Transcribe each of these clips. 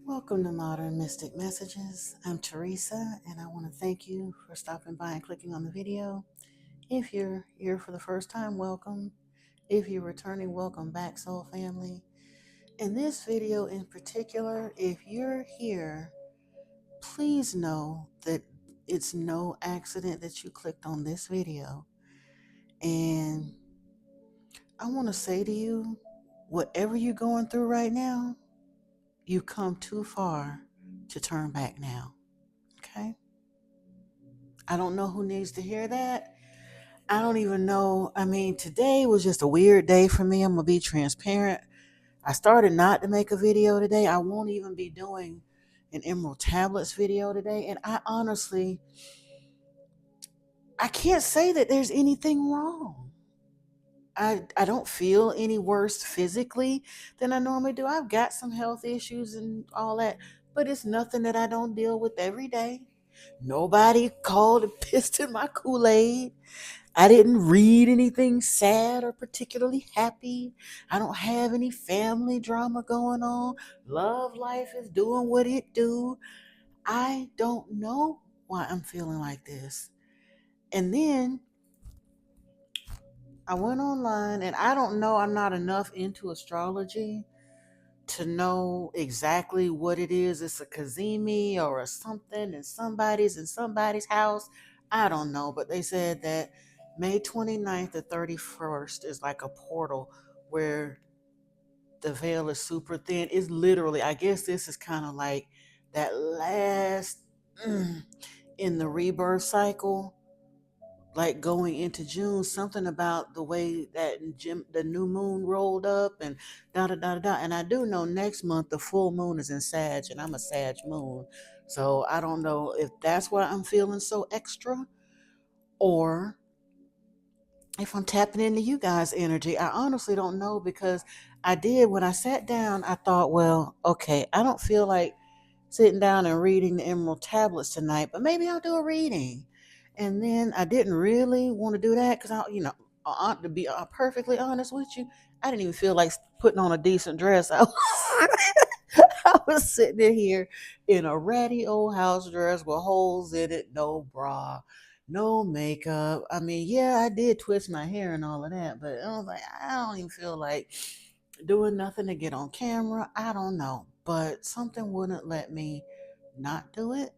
Welcome to Modern Mystic Messages. I'm Teresa, and I want to thank you for stopping by and clicking on the video. If you're here for the first time, welcome. If you're returning, welcome back, Soul Family. In this video in particular, if you're here, please know that it's no accident that you clicked on this video. And I want to say to you, whatever you're going through right now, you've come too far to turn back now. Okay? I don't know who needs to hear that. I don't even know. I mean, today was just a weird day for me. I'm going to be transparent. I started not to make a video today. I won't even be doing an Emerald Tablets video today. And I can't say that there's anything wrong. I don't feel any worse physically than I normally do. I've got some health issues and all that, but it's nothing that I don't deal with every day. Nobody called and pissed in my Kool-Aid. I didn't read anything sad or particularly happy. I don't have any family drama going on. Love life is doing what it do. I don't know why I'm feeling like this. And then I went online, and I don't know, I'm not enough into astrology to know exactly what it is. It's a Kazemi or a something in somebody's house. I don't know, but they said that May 29th to 31st is like a portal where the veil is super thin. It's literally, I guess this is kind of like that last in the rebirth cycle, like going into June, something about the way that the new moon rolled up and da da da da. And I do know next month the full moon is in Sag, and I'm a Sag moon, so I don't know if that's why I'm feeling so extra, or if I'm tapping into you guys' energy. I honestly don't know, because I did, when I sat down, I thought, well, okay, I don't feel like sitting down and reading the Emerald Tablets tonight, but maybe I'll do a reading. And then I didn't really want to do that because to be perfectly honest with you, I didn't even feel like putting on a decent dress. I was sitting in here in a ratty old house dress with holes in it, no bra, no makeup. I mean, yeah, I did twist my hair and all of that, but I was like, I don't even feel like doing nothing to get on camera. I don't know, but something wouldn't let me not do it.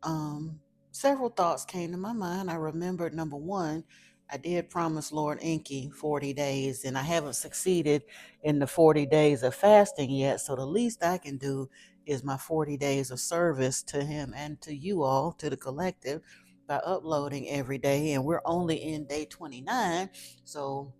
Um, Several thoughts came to my mind. I remembered, number one, I did promise Lord Inky 40 days, and I haven't succeeded in the 40 days of fasting yet. So the least I can do is my 40 days of service to him and to you all, to the collective, by uploading every day. And we're only in day 29. So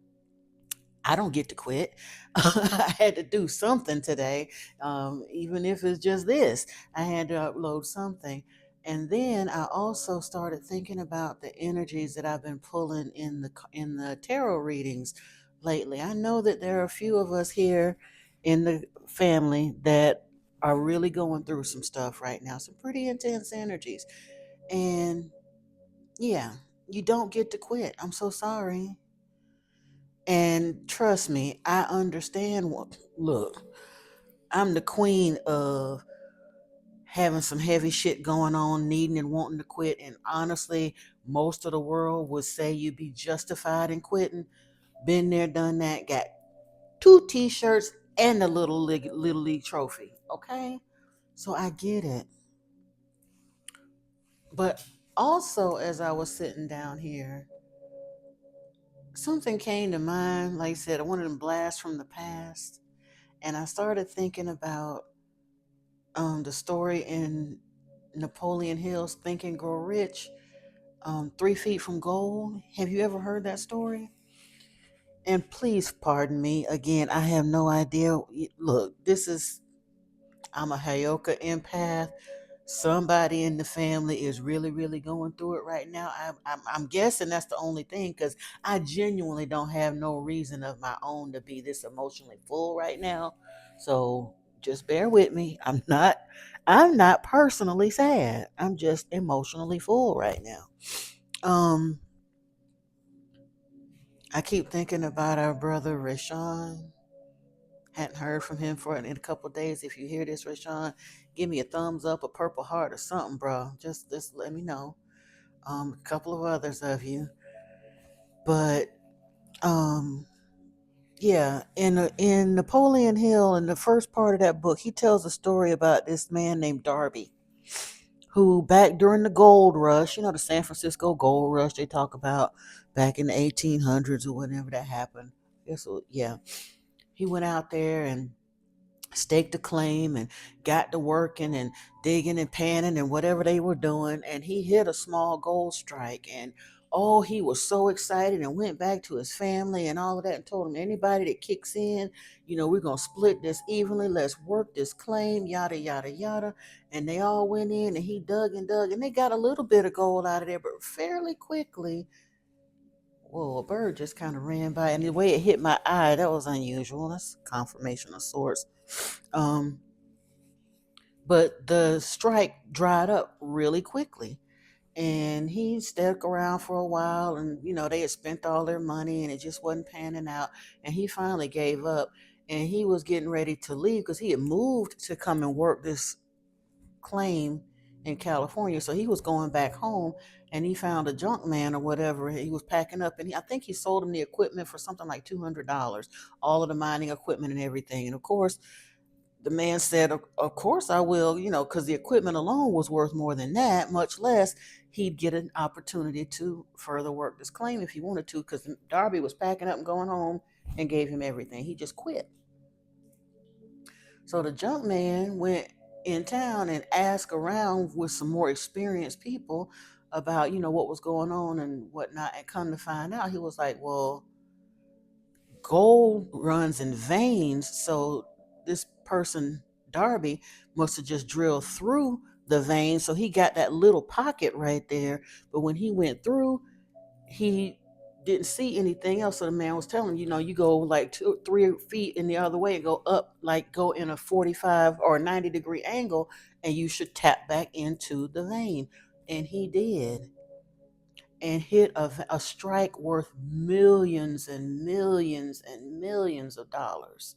I don't get to quit. I had to do something today, even if it's just this. I had to upload something. And then I also started thinking about the energies that I've been pulling in the tarot readings lately. I know that there are a few of us here in the family that are really going through some stuff right now, some pretty intense energies. And yeah, you don't get to quit. I'm so sorry. And trust me, I understand what, look, I'm the queen of having some heavy shit going on, needing and wanting to quit. And honestly, most of the world would say you'd be justified in quitting. Been there, done that, got two t-shirts and a little league trophy. Okay? So I get it. But also, as I was sitting down here, something came to mind. Like I said, one of them blasts from the past. And I started thinking about the story in Napoleon Hill's Think and Grow Rich, 3 Feet from Gold. Have you ever heard that story? And please pardon me again. I have no idea. Look, I'm a Hayoka empath. Somebody in the family is really, really going through it right now. I'm guessing that's the only thing, because I genuinely don't have no reason of my own to be this emotionally full right now. So just bear with me. I'm not personally sad. I'm just emotionally full right now. Um, I keep thinking about our brother Rashawn, Hadn't heard from him for in a couple of days. If you hear this, Rashawn, give me a thumbs up, a purple heart, or something, bro. Just let me know. A couple of others of you, but um, yeah. In Napoleon Hill, in the first part of that book, he tells a story about this man named Darby, who back during the gold rush, the San Francisco gold rush they talk about back in the 1800s or whenever that happened. Yeah, he went out there and staked a claim and got to working and digging and panning and whatever they were doing, and he hit a small gold strike, and oh, he was so excited and went back to his family and all of that and told him, anybody that kicks in, we're going to split this evenly, let's work this claim, yada yada yada. And they all went in and he dug and they got a little bit of gold out of there, but fairly quickly, whoa, a bird just kind of ran by, and the way it hit my eye, that was unusual. That's confirmation of sorts. um but the strike dried up really quickly, and he stuck around for a while, and they had spent all their money and it just wasn't panning out, and he finally gave up, and he was getting ready to leave because he had moved to come and work this claim in California. So he was going back home, and he found a junk man or whatever. He was packing up, and I think he sold him the equipment for something like $200, all of the mining equipment and everything. And of course, the man said, of course I will, because the equipment alone was worth more than that, much less he'd get an opportunity to further work this claim if he wanted to, because Darby was packing up and going home and gave him everything. He just quit. So the junk man went in town and asked around with some more experienced people about, what was going on and whatnot. And come to find out, he was like, well, gold runs in veins. So this person, Darby, must have just drilled through the vein. So he got that little pocket right there. But when he went through, he didn't see anything else. So the man was telling him, you go like 2 3 feet in the other way and go up, like go in a 45 or 90-degree angle, and you should tap back into the vein. And he did, and hit a strike worth millions and millions and millions of dollars,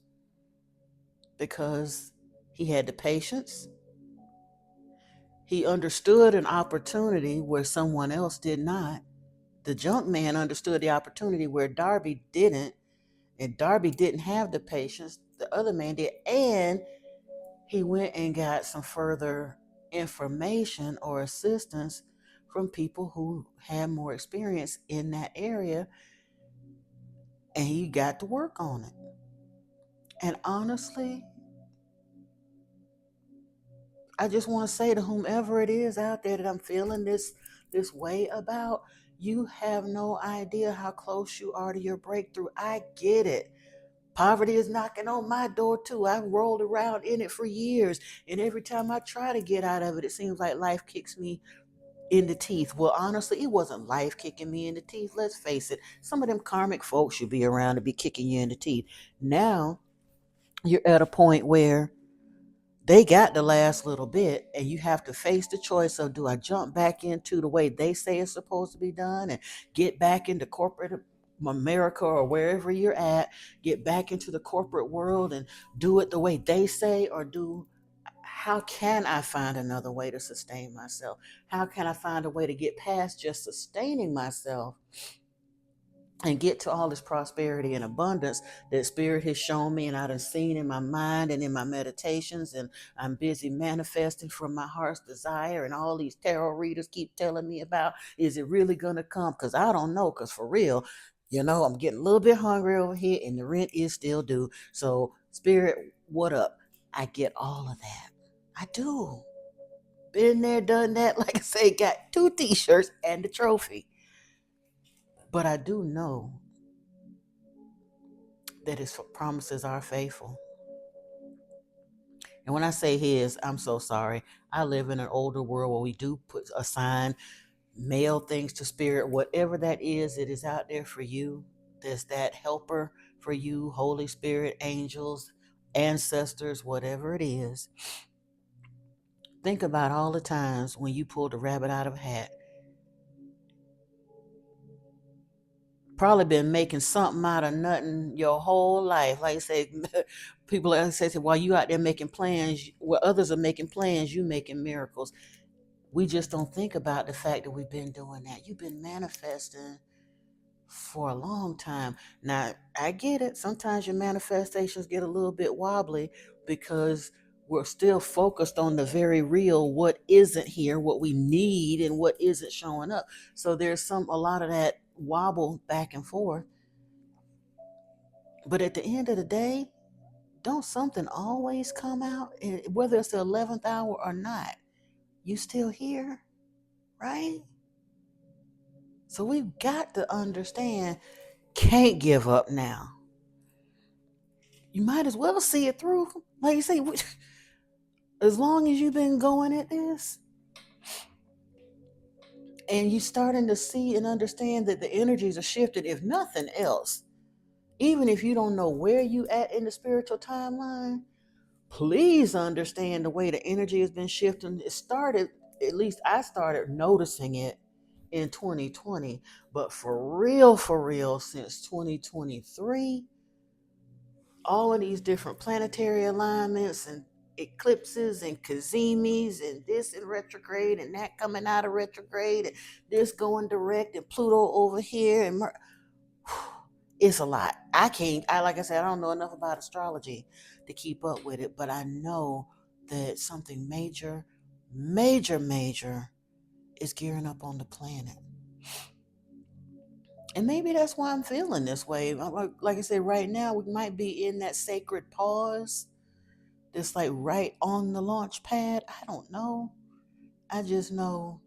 because he had the patience. He understood an opportunity where someone else did not. The junk man understood the opportunity where Darby didn't, and Darby didn't have the patience. The other man did, and he went and got some further information or assistance from people who had more experience in that area, and he got to work on it. And honestly, I just want to say to whomever it is out there that I'm feeling this way about, you have no idea how close you are to your breakthrough. I get it. Poverty is knocking on my door too. I've rolled around in it for years, and every time I try to get out of it, it seems like life kicks me in the teeth. Well, honestly, it wasn't life kicking me in the teeth. Let's face it. Some of them karmic folks should be around to be kicking you in the teeth. Now you're at a point where they got the last little bit, and you have to face the choice of, do I jump back into the way they say it's supposed to be done and get back into corporate America or wherever you're at, get back into the corporate world and do it the way they say, or do how can I find another way to sustain myself? How can I find a way to get past just sustaining myself and get to all this prosperity and abundance that spirit has shown me and I done seen in my mind and in my meditations, and I'm busy manifesting from my heart's desire, and all these tarot readers keep telling me about? Is it really gonna come? Because I don't know, because for real, I'm getting a little bit hungry over here, and the rent is still due. So spirit, what up? I get all of that. I do. Been there, done that. Like I say, got 2 t-shirts and the trophy. But I do know that his promises are faithful. And when I say his, I'm so sorry. I live in an older world where we do assign male things to spirit. Whatever that is, it is out there for you. There's that helper for you, Holy Spirit, angels, ancestors, whatever it is. Think about all the times when you pulled a rabbit out of a hat. Probably been making something out of nothing your whole life. Like I say, People say, while you out there making plans, while others are making plans, you making miracles. We just don't think about the fact that we've been doing that. You've been manifesting for a long time. Now, I get it. Sometimes your manifestations get a little bit wobbly because we're still focused on the very real, what isn't here, what we need, and what isn't showing up. So there's a lot of that wobble back and forth. But at the end of the day, don't something always come out? Whether it's the 11th hour or not, you still here, right? So we've got to understand, can't give up now. You might as well see it through. Like you say, as long as you've been going at this and you starting to see and understand that the energies are shifting, if nothing else, even if you don't know where you at in the spiritual timeline, please understand the way the energy has been shifting. It started, at least I started noticing it in 2020, but for real, since 2023, all of these different planetary alignments and eclipses and kazimis and this in retrograde and that coming out of retrograde and this going direct and Pluto over here and it's a lot. I like I said, I don't know enough about astrology to keep up with it, but I know that something major, major is gearing up on the planet. And maybe that's why I'm feeling this way. Like I said, right now we might be in that sacred pause. It's like right on the launch pad. I don't know. I just know,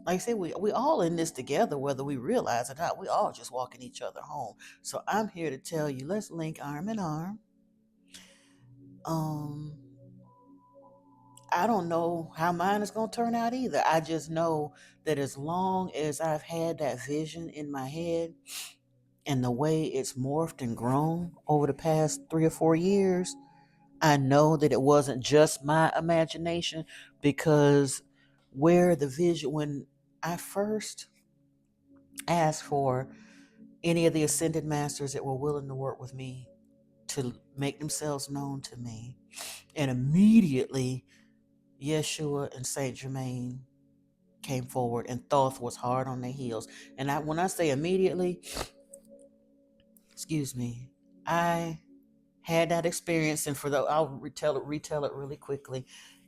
like I said, we all in this together, whether we realize it or not. We all just walking each other home. So I'm here to tell you, let's link arm in arm. Um, I don't know how mine is gonna turn out either. I just know that as long as I've had that vision in my head and the way it's morphed and grown over the past 3 or 4 years, I know that it wasn't just my imagination because where the vision, when I first asked for any of the ascended masters that were willing to work with me to make themselves known to me, and immediately Yeshua and Saint Germain came forward, and Thoth was hard on their heels. And when I say immediately, excuse me, I had that experience, and I'll retell it really quickly.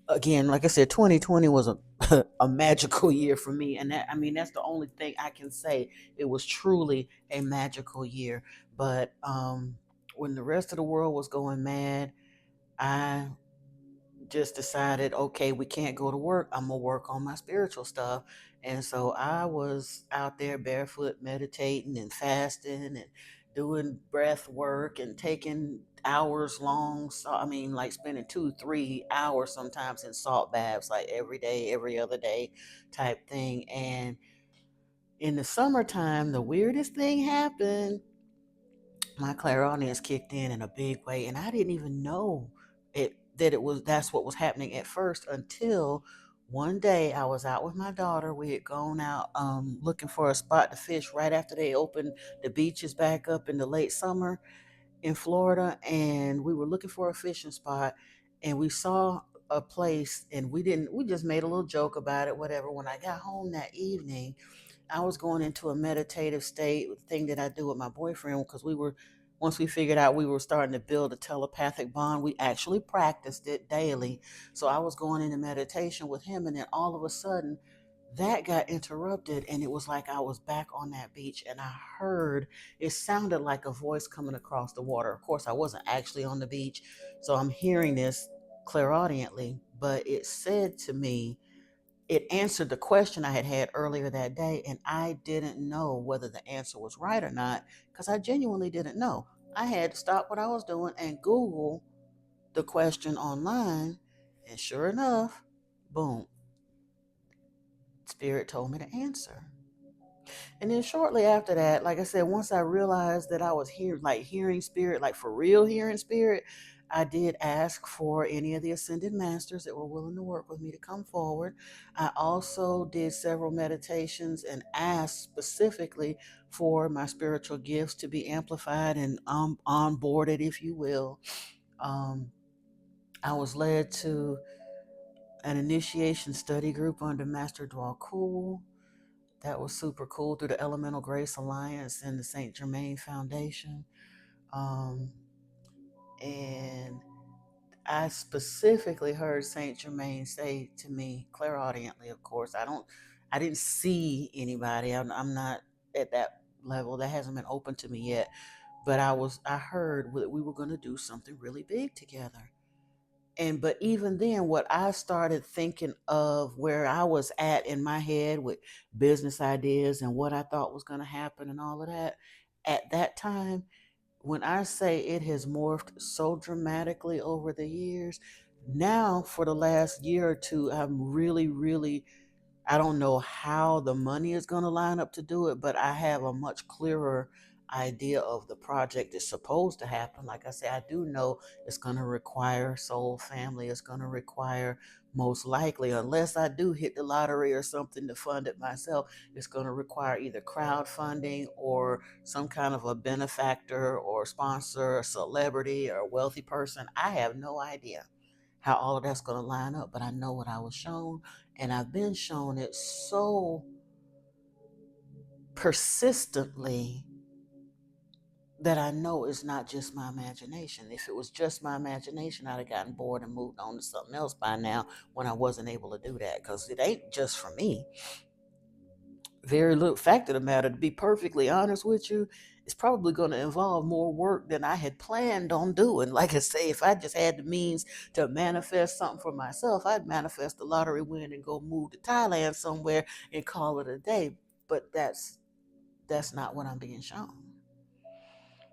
Again, like I said, 2020 was a a magical year for me, and that's the only thing I can say. It was truly a magical year. But when the rest of the world was going mad, I just decided, okay, we can't go to work. I'm gonna work on my spiritual stuff. And so I was out there barefoot meditating and fasting and doing breath work and taking hours long. So like spending 2 3 hours sometimes in salt baths, like every day, every other day type thing. And in the summertime, the weirdest thing happened. My clairaudience kicked in a big way, and I didn't even know that's what was happening at first until one day I was out with my daughter. We had gone out looking for a spot to fish right after they opened the beaches back up in the late summer in Florida, and we were looking for a fishing spot, and we saw a place, and we just made a little joke about it, whatever. When I got home that evening, I was going into a meditative state, thing that I do with my boyfriend, because once we figured out we were starting to build a telepathic bond, we actually practiced it daily. So I was going into meditation with him, and then all of a sudden, that got interrupted, and it was like I was back on that beach, and I heard, it sounded like a voice coming across the water. Of course, I wasn't actually on the beach, so I'm hearing this clairaudiently, but it said to me, it answered the question I had had earlier that day, and I didn't know whether the answer was right or not because I genuinely didn't know. I had to stop what I was doing and Google the question online, and sure enough, boom, Spirit told me the answer. And then shortly after that, like I said, once I realized that I was hearing Spirit, like for real hearing Spirit, I did ask for any of the ascended masters that were willing to work with me to come forward. I also did several meditations and asked specifically for my spiritual gifts to be amplified and onboarded, if you will. Um, I was led to an initiation study group under Master Dwal Kul. That was super cool, through the Elemental Grace Alliance and the Saint Germain Foundation. Um, and I specifically heard Saint Germain say to me, clairaudiently, of course. I didn't see anybody. I'm not at that level. That hasn't been open to me yet. But I heard that we were going to do something really big together. But even then, what I started thinking of where I was at in my head with business ideas and what I thought was going to happen and all of that, at that time, when I say it has morphed so dramatically over the years, now for the last year or two, I'm really, really, I don't know how the money is going to line up to do it, but I have a much clearer idea of the project that's supposed to happen. Like I say, I do know it's going to require soul family. It's going to require, most likely, unless I do hit the lottery or something to fund it myself, it's going to require either crowdfunding or some kind of a benefactor or sponsor, a celebrity or a wealthy person. I have no idea how all of that's going to line up, but I know what I was shown, and I've been shown it so persistently that I know it's not just my imagination. If it was just my imagination, I'd have gotten bored and moved on to something else by now when I wasn't able to do that, because it ain't just for me. Very little fact of the matter, to be perfectly honest with you, it's probably going to involve more work than I had planned on doing. Like I say, if I just had the means to manifest something for myself, I'd manifest the lottery win and go move to Thailand somewhere and call it a day. But that's not what I'm being shown.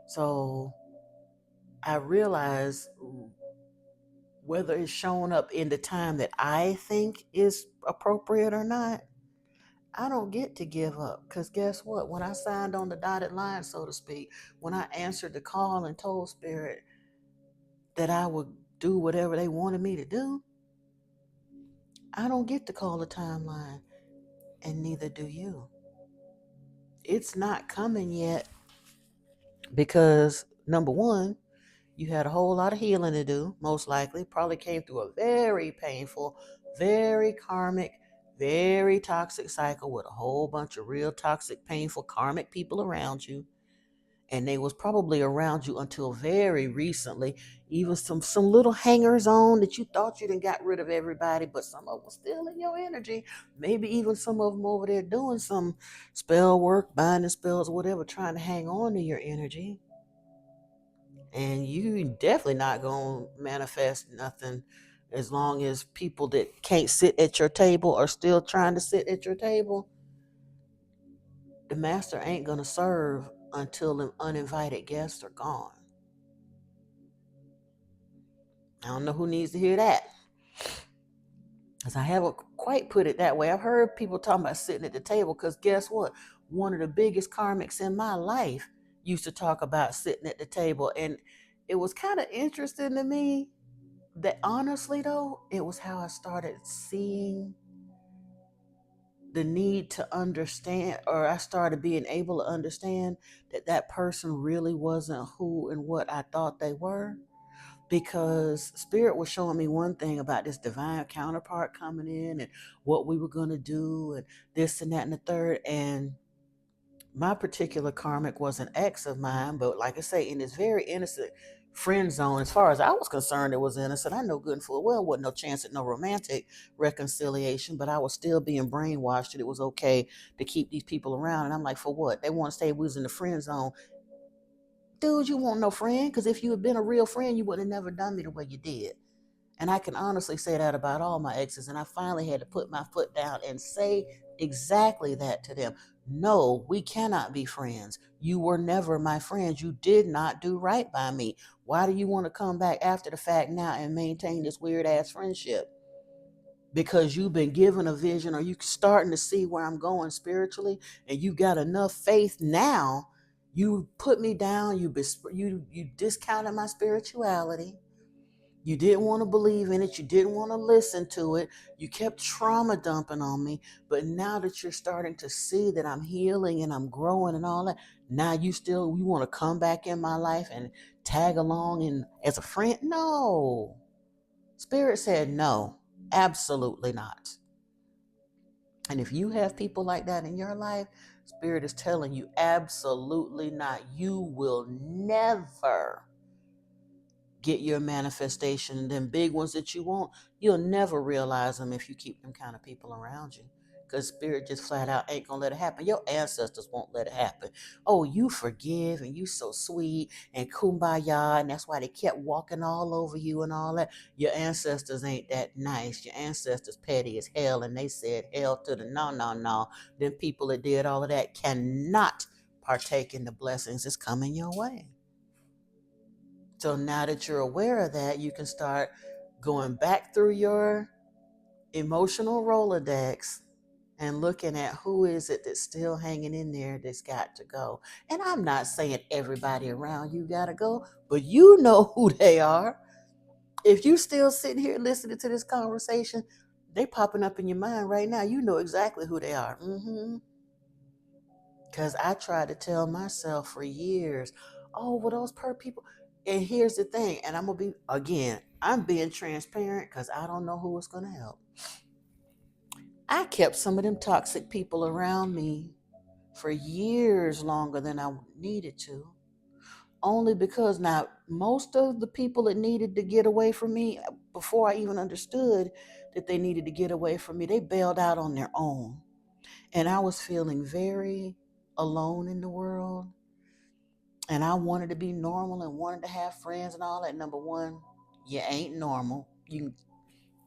So I realize, whether it's showing up in the time that I think is appropriate or not, I don't get to give up, because guess what? When I signed on the dotted line, so to speak, when I answered the call and told Spirit that I would do whatever they wanted me to do, I don't get to call the timeline, and neither do you. It's not coming yet because, number one, you had a whole lot of healing to do, most likely. Probably came through a very painful, very karmic, very toxic cycle with a whole bunch of real toxic, painful, karmic people around you. And they was probably around you until very recently. Even some little hangers on that you thought you didn't got rid of everybody, but some of them still in your energy. Maybe even some of them over there doing some spell work, binding spells, whatever, trying to hang on to your energy. And you definitely not gonna manifest nothing as long as people that can't sit at your table are still trying to sit at your table. The master ain't gonna serve until the uninvited guests are gone. I don't know who needs to hear that, because I haven't quite put it that way. I've heard people talking about sitting at the table, because guess what? One of the biggest karmics in my life used to talk about sitting at the table, and it was kind of interesting to me that, honestly though, it was how I started seeing the need to understand, or I started being able to understand that that person really wasn't who and what I thought they were. Because Spirit was showing me one thing about this divine counterpart coming in and what we were going to do and this and that and the third. And my particular karmic was an ex of mine, but like I say, in this very innocent friend zone, as far as I was concerned, it was innocent. I know good and full well wasn't no chance at no romantic reconciliation, but I was still being brainwashed that it was okay to keep these people around. And I'm like, for what? They want to say we was in the friend zone. Dude, you want no friend? Because if you had been a real friend, you would have never done me the way you did. And I can honestly say that about all my exes. And I finally had to put my foot down and say exactly that to them. No, we cannot be friends. You were never my friend. You did not do right by me. Why do you want to come back after the fact now and maintain this weird ass friendship? Because you've been given a vision, or you starting to see where I'm going spiritually, and you got enough faith now. You put me down. You discounted my spirituality. You didn't want to believe in it. You didn't want to listen to it. You kept trauma dumping on me. But now that you're starting to see that I'm healing and I'm growing and all that, now you want to come back in my life and tag along and as a friend? No. Spirit said no. Absolutely not. And if you have people like that in your life, Spirit is telling you absolutely not. You will never get your manifestation, them big ones that you want. You'll never realize them if you keep them kind of people around you. Because Spirit just flat out ain't gonna let it happen. Your ancestors won't let it happen. Oh, you forgive and you so sweet and kumbaya, and that's why they kept walking all over you and all that. Your ancestors ain't that nice. Your ancestors petty as hell, and they said hell to the no, no, no. Them people that did all of that cannot partake in the blessings that's coming your way. So now that you're aware of that, you can start going back through your emotional Rolodex and looking at who is it that's still hanging in there that's got to go. And I'm not saying everybody around you got to go, but you know who they are. If you still sitting here listening to this conversation, they popping up in your mind right now. You know exactly who they are. Because I tried to tell myself for years, oh, well, those per people. And here's the thing, and I'm going to be, again, I'm being transparent because I don't know who is going to help. I kept some of them toxic people around me for years longer than I needed to. Only because now, most of the people that needed to get away from me, before I even understood that they needed to get away from me, they bailed out on their own. And I was feeling very alone in the world, and I wanted to be normal and wanted to have friends and all that. Number one, you ain't normal.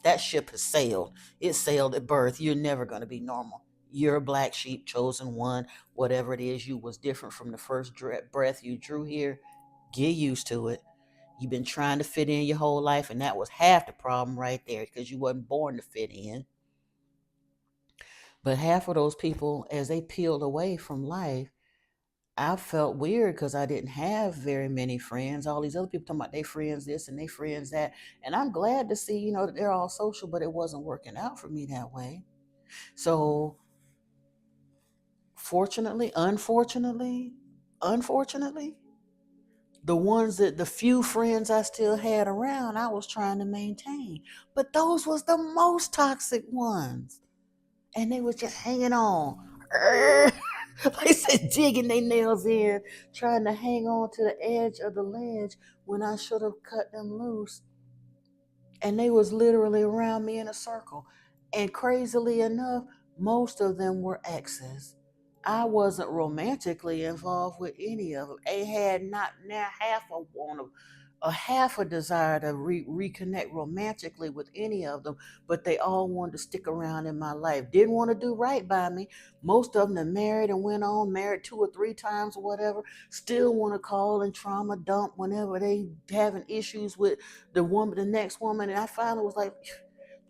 That ship has sailed. It sailed at birth. You're never going to be normal. You're a black sheep, chosen one, whatever it is. You was different from the first breath you drew here. Get used to it. You've been trying to fit in your whole life, and that was half the problem right there because you wasn't born to fit in. But half of those people, as they peeled away from life, I felt weird because I didn't have very many friends. All these other people talking about they friends this and they friends that. And I'm glad to see, that they're all social, but it wasn't working out for me that way. So unfortunately, the few friends I still had around, I was trying to maintain. But those was the most toxic ones. And they was just hanging on. Like I said, digging their nails in, trying to hang on to the edge of the ledge when I should have cut them loose. And they was literally around me in a circle. And crazily enough, most of them were exes. I wasn't romantically involved with any of them. They had not now half a desire to reconnect romantically with any of them, but they all wanted to stick around in my life. Didn't want to do right by me. Most of them that married and went on, married 2 or 3 times or whatever, still want to call and trauma dump whenever they having issues with the next woman. And I finally was like,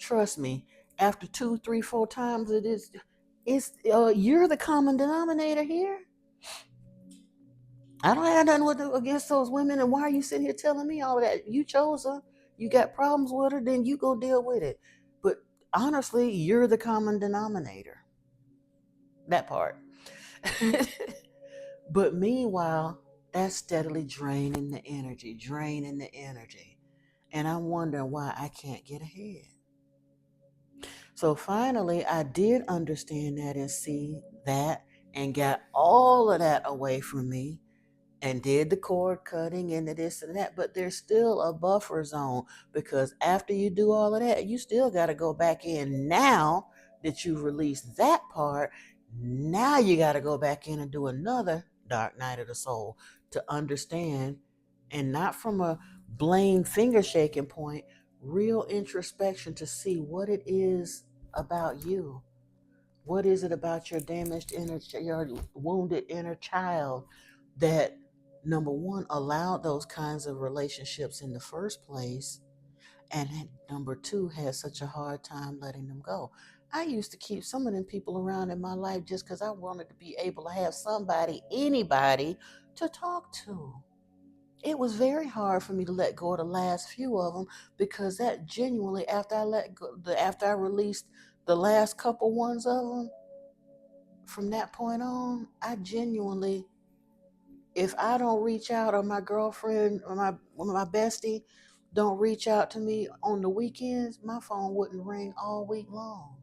trust me, after 2, 3, 4 times, you're the common denominator here. I don't have nothing against those women, and why are you sitting here telling me all of that? You chose her, you got problems with her, then you go deal with it. But honestly, you're the common denominator. That part. But meanwhile, that's steadily draining the energy. And I'm wondering why I can't get ahead. So finally, I did understand that and see that and got all of that away from me and did the cord cutting and the this and that. But there's still a buffer zone because after you do all of that, you still got to go back in. Now that you release that part, now you got to go back in and do another dark night of the soul to understand, and not from a blame finger shaking point, real introspection to see what it is about you. What is it about your damaged your wounded inner child that, number one, allowed those kinds of relationships in the first place, and then number two, had such a hard time letting them go? I used to keep some of them people around in my life just because I wanted to be able to have somebody, anybody, to talk to. It was very hard for me to let go of the last few of them, because that genuinely, after I let go, after I released the last couple ones of them, from that point on, I genuinely, if I don't reach out, or my girlfriend or my bestie don't reach out to me on the weekends, my phone wouldn't ring all week long.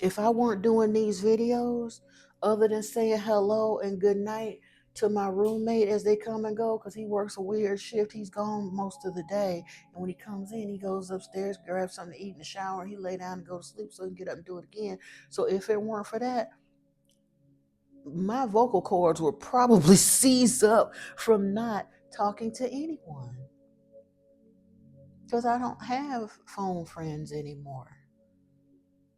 If I weren't doing these videos, other than saying hello and good night to my roommate as they come and go, because he works a weird shift, he's gone most of the day. And when he comes in, he goes upstairs, grabs something to eat in the shower, and he lay down and go to sleep so he can get up and do it again. So if it weren't for that, my vocal cords would probably seize up from not talking to anyone, because I don't have phone friends anymore.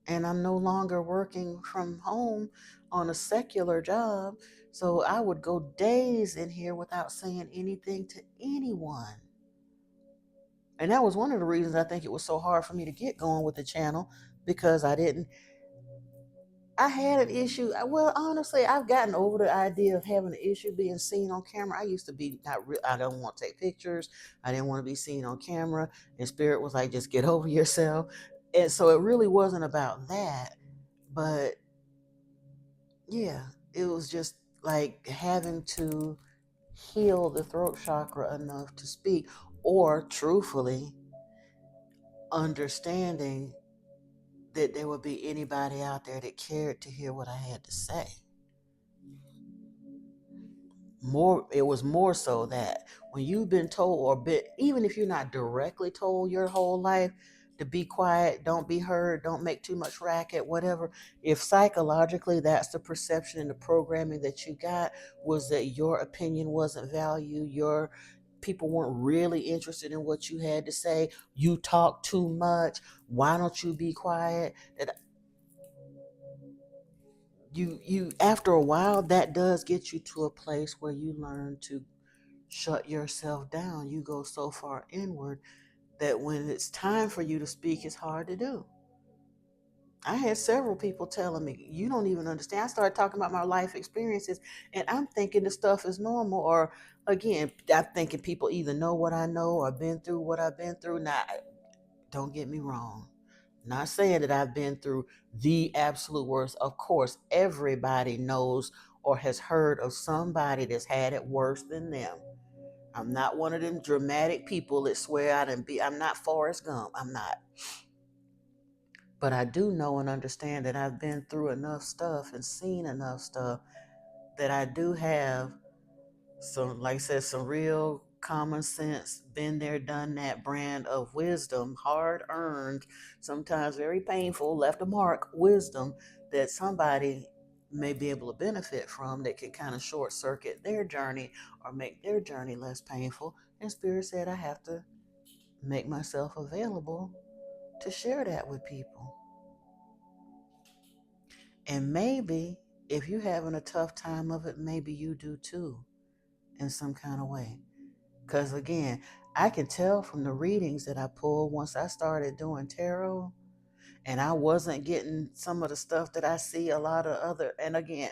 And I'm no longer working from home on a secular job. So I would go days in here without saying anything to anyone. And that was one of the reasons I think it was so hard for me to get going with the channel, because I had an issue. Well, honestly, I've gotten over the idea of having an issue being seen on camera. I used to be not real. I don't want to take pictures. I didn't want to be seen on camera. And Spirit was like, just get over yourself. And so it really wasn't about that. But yeah, it was just like having to heal the throat chakra enough to speak, or truthfully understanding that there would be anybody out there that cared to hear what I had to say. More, it was more so that when you've been told, or been, even if you're not directly told your whole life to be quiet, don't be heard, don't make too much racket, whatever, if psychologically that's the perception and the programming that you got, was that your opinion wasn't valued, your people weren't really interested in what you had to say, you talk too much, why don't you be quiet, that you after a while, that does get you to a place where you learn to shut yourself down. You go so far inward that when it's time for you to speak, it's hard to do. I had several people telling me, you don't even understand. I started talking about my life experiences, and I'm thinking the stuff is normal. Or again, I'm thinking people either know what I know or been through what I've been through. Now, don't get me wrong. Not saying that I've been through the absolute worst. Of course, everybody knows or has heard of somebody that's had it worse than them. I'm not one of them dramatic people that swear out and be. I'm not Forrest Gump. I'm not. But I do know and understand that I've been through enough stuff and seen enough stuff that I do have some, like I said, some real common sense, been there, done that brand of wisdom, hard earned, sometimes very painful, left a mark wisdom that somebody may be able to benefit from, that can kind of short circuit their journey or make their journey less painful. And Spirit said I have to make myself available to share that with people. And maybe if you're having a tough time of it, maybe you do too, in some kind of way. Because again, I can tell from the readings that I pulled once I started doing tarot, and I wasn't getting some of the stuff that I see a lot of other, and again,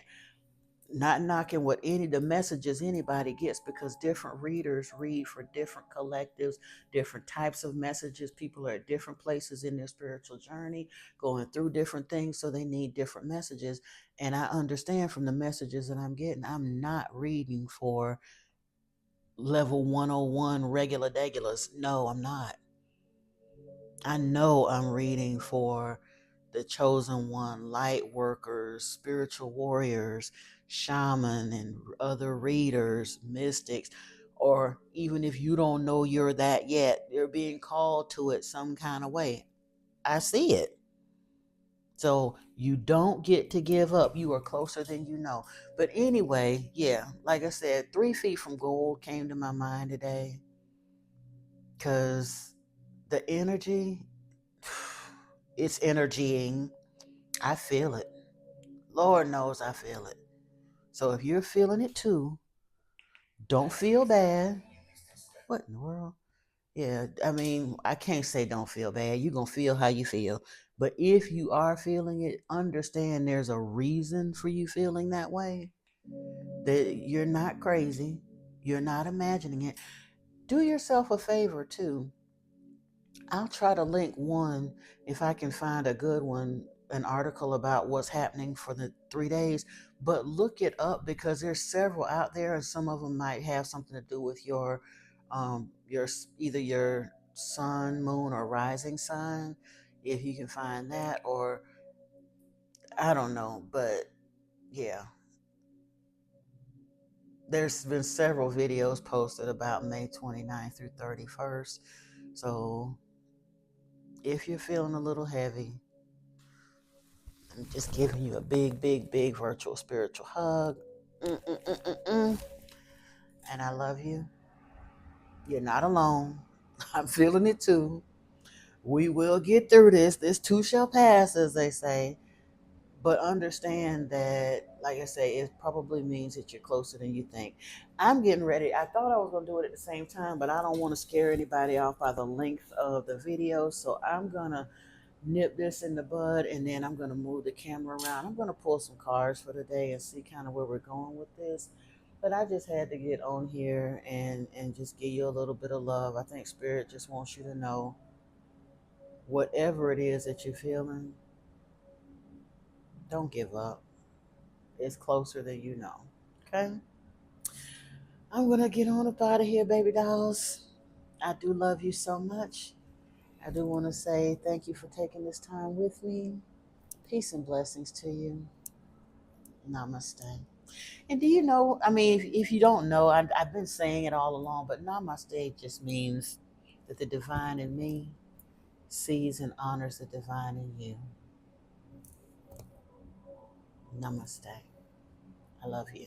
not knocking what any the messages anybody gets, because different readers read for different collectives, different types of messages. People are at different places in their spiritual journey, going through different things, so they need different messages. And I understand from the messages that I'm getting, I'm not reading for level 101 regular degulars. No, I'm not. I know I'm reading for the chosen one, light workers, spiritual warriors, shaman, and other readers, mystics. Or even if you don't know you're that yet, you're being called to it some kind of way. I see it. So you don't get to give up. You are closer than you know. But anyway, yeah, like I said, 3 feet from gold came to my mind today, because the energy, it's energying. I feel it. Lord knows I feel it. So if you're feeling it too, don't feel bad. What in the world? Yeah, I mean, I can't say don't feel bad. You're going to feel how you feel. But if you are feeling it, understand there's a reason for you feeling that way, that you're not crazy. You're not imagining it. Do yourself a favor too. I'll try to link one if I can find a good one, an article about what's happening for the 3 days. But look it up because there's several out there, and some of them might have something to do with either your sun, moon, or rising sign. If you can find that, or I don't know, but yeah, there's been several videos posted about May 29th through 31st. So if you're feeling a little heavy, I'm just giving you a big, big, big virtual spiritual hug. Mm-mm-mm-mm-mm. And I love you. You're not alone. I'm feeling it too. We will get through this. This too shall pass, as they say. But understand that, like I say, it probably means that you're closer than you think. I'm getting ready. I thought I was going to do it at the same time, but I don't want to scare anybody off by the length of the video. So I'm going to nip this in the bud, and then I'm going to move the camera around. I'm going to pull some cards for the day and see kind of where we're going with this. But I just had to get on here and just give you a little bit of love. I think Spirit just wants you to know whatever it is that you're feeling, don't give up. It's closer than you know. Okay? I'm going to get on up out of here, baby dolls. I do love you so much. I do want to say thank you for taking this time with me. Peace and blessings to you. Namaste. And do you know, I mean, if you don't know, I've been saying it all along, but namaste just means that the divine in me sees and honors the divine in you. Namaste. I love you.